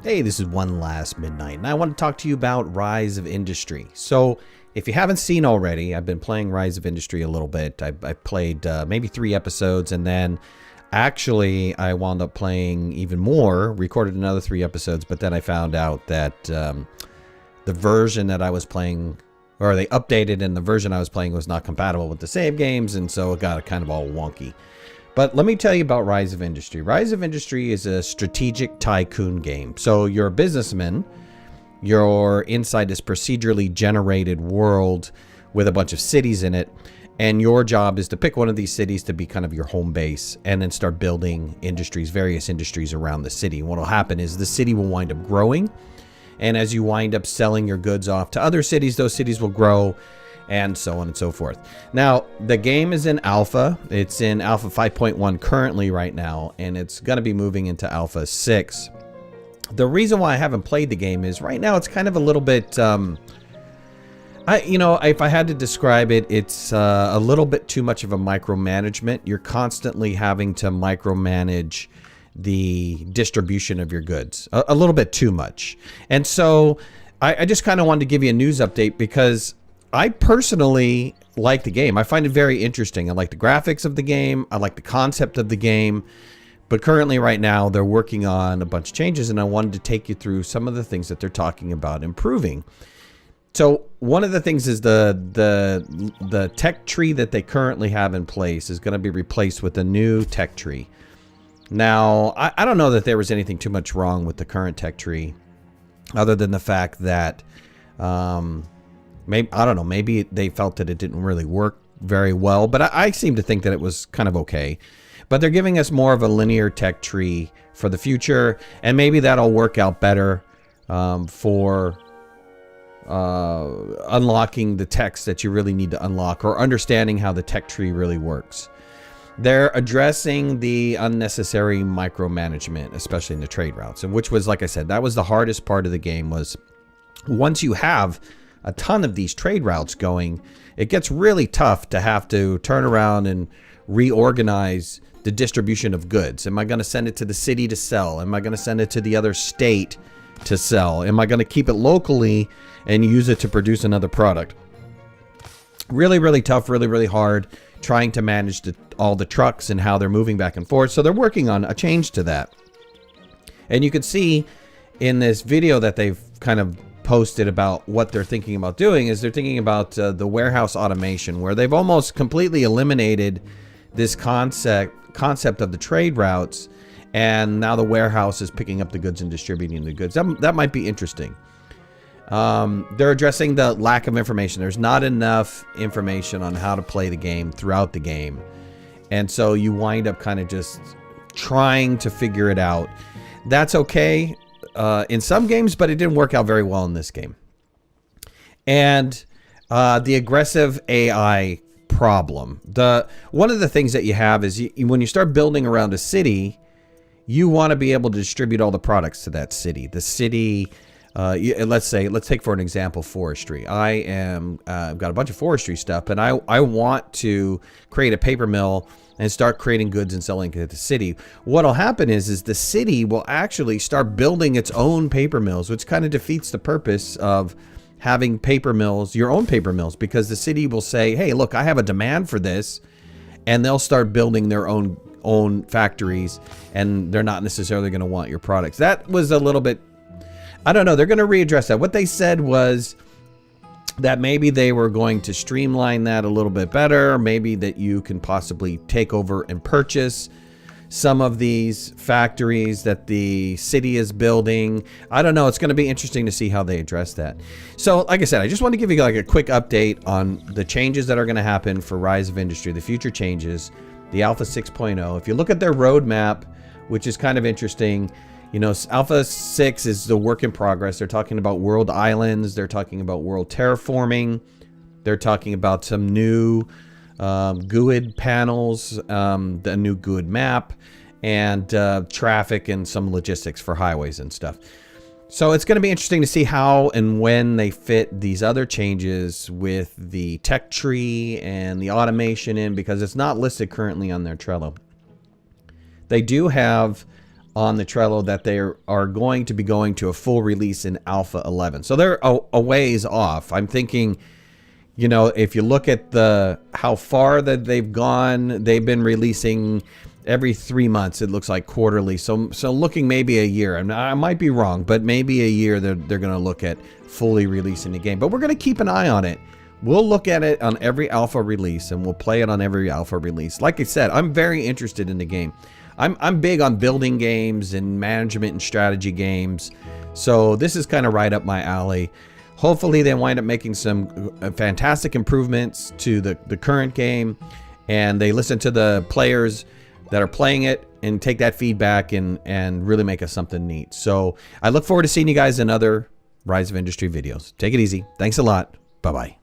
Hey, this is OneLastMidnight, and I want to talk to you about Rise of Industry. So, if you haven't seen already, I've been playing Rise of Industry a little bit. I played maybe 3 episodes, and then actually I wound up playing even more, recorded another 3 episodes, but then I found out that the version that I was playing, or they updated and the version I was playing was not compatible with the save games, and so it got kind of all wonky. But let me tell you about Rise of Industry. Rise of Industry is a strategic tycoon game. So you're a businessman. You're inside this procedurally generated world with a bunch of cities in it. And your job is to pick one of these cities to be kind of your home base and then start building industries, various industries around the city. And what will happen is the city will wind up growing. And as you wind up selling your goods off to other cities, those cities will grow, and so on and so forth. Now, the game is in alpha. It's in alpha 5.1 currently right now, and it's going to be moving into alpha 6. The reason why I haven't played the game is right now it's kind of a little bit, if I had to describe it, it's a little bit too much of a micromanagement. You're constantly having to micromanage the distribution of your goods a little bit too much. And so I just kind of wanted to give you a news update because I personally like the game. I find it very interesting. I like the graphics of the game. I like the concept of the game. But currently right now they're working on a bunch of changes, and I wanted to take you through some of the things that they're talking about improving. So one of the things is the tech tree that they currently have in place is going to be replaced with a new tech tree. Now, I don't know that there was anything too much wrong with the current tech tree other than the fact that maybe, I don't know, maybe they felt that it didn't really work very well, but I seem to think that it was kind of okay. But they're giving us more of a linear tech tree for the future, and maybe that'll work out better for unlocking the techs that you really need to unlock, or understanding how the tech tree really works. They're addressing the unnecessary micromanagement, especially in the trade routes, and which was, like I said, that was the hardest part of the game. Was once you have a ton of these trade routes going, it gets really tough to have to turn around and reorganize the distribution of goods. Am I going to send it to the city to sell? Am I going to send it to the other state to sell? Am I going to keep it locally and use it to produce another product? Really, really tough, really, really hard trying to manage all the trucks and how they're moving back and forth. So they're working on a change to that. And you can see in this video that they've kind of posted about what they're thinking about doing is they're thinking about the warehouse automation, where they've almost completely eliminated this concept of the trade routes, and now the warehouse is picking up the goods and distributing the goods. That might be interesting. They're addressing the lack of information. There's not enough information on how to play the game throughout the game, and so you wind up kind of just trying to figure it out. That's okay in some games, but it didn't work out very well in this game. And the aggressive AI problem. One of the things that you have is when you start building around a city, you want to be able to distribute all the products to that city. The city, let's take for an example forestry. I've got a bunch of forestry stuff, and I want to create a paper mill and start creating goods and selling it to the city. What'll happen is the city will actually start building its own paper mills, which kind of defeats the purpose of having paper mills, your own paper mills, because the city will say, hey, look, I have a demand for this, and they'll start building their own factories, and they're not necessarily going to want your products. That was a little bit, I don't know, they're going to readdress that. What they said was that maybe they were going to streamline that a little bit better, maybe that you can possibly take over and purchase some of these factories that the city is building. I don't know. It's going to be interesting to see how they address that. So, like I said, I just want to give you like a quick update on the changes that are going to happen for Rise of Industry, the future changes, the Alpha 6.0. If you look at their roadmap, which is kind of interesting, you know, Alpha 6 is the work in progress. They're talking about world islands. They're talking about world terraforming. They're talking about some new GUID panels, the new GUID map, and traffic and some logistics for highways and stuff. So it's going to be interesting to see how and when they fit these other changes with the tech tree and the automation in, because it's not listed currently on their Trello. They do have on the Trello that they are going to be going to a full release in Alpha 11. So they're a ways off. I'm thinking, you know, if you look at how far that they've gone, they've been releasing every 3 months. It looks like quarterly. So looking maybe a year. I might be wrong, but maybe a year they're going to look at fully releasing the game. But we're going to keep an eye on it. We'll look at it on every alpha release, and we'll play it on every alpha release. Like I said, I'm very interested in the game. I'm big on building games and management and strategy games. So this is kind of right up my alley. Hopefully they wind up making some fantastic improvements to the current game, and they listen to the players that are playing it and take that feedback and really make us something neat. So I look forward to seeing you guys in other Rise of Industry videos. Take it easy. Thanks a lot. Bye-bye.